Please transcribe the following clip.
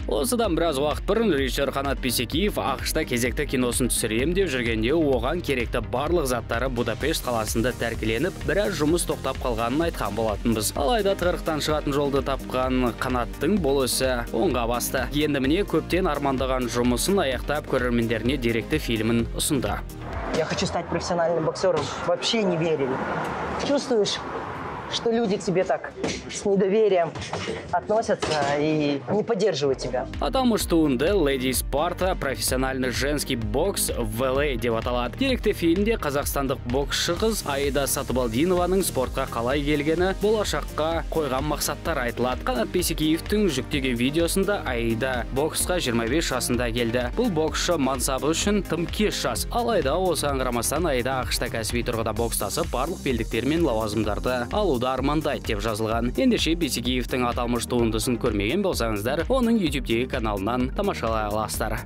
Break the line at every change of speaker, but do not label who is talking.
Осыдан біраз уақыт бұрын режиссер Қанат Бейсекеев ақшта кезекті киносын түсірем деп жүргенде оған керекті барлық заттары Будапешт қаласында тәркіленіп, біраз жұмыс тоқтап қалғанын айтқан болатынбыз. Алайда тығырықтан шығатын жолды тапқан Қанаттың бұл ісі оңға басты. Енді міне көптен армандаған жұмысын аяқтап көрермендеріне деректі фильмін ұсынды.
Я хочу стать профессиональным боксером. Вообще не верили. Чувствуешь, что люди к тебе так с недоверием относятся и не поддерживают тебя.
Аталмыш туынды Леди Спарта профессиональный женский бокс в ЛА деп аталады. Деректі фильмде қазақстандық боксшы қыз Аида Сатыбалдинованың спортқа қалай келгені, болашаққа қойған мақсаттар айтылады. Қанат Бейсекеевтің жүктеген видеосында Аида боксқа 25 жасында келді. Бұл боксшы мансабы үшін тым кеш жас. Алайда осыған қарамастан Аида ақшта кәсіби тұрғыда бокстасып, барлық белдіктер мен лауазымдарды алуды армандайды деп жазылған. Ендеше Бейсекеевтің аталмыш туындысын көрмеген болсаңыздар, оның YouTube-тегі каналынан тамашалай аласыздар.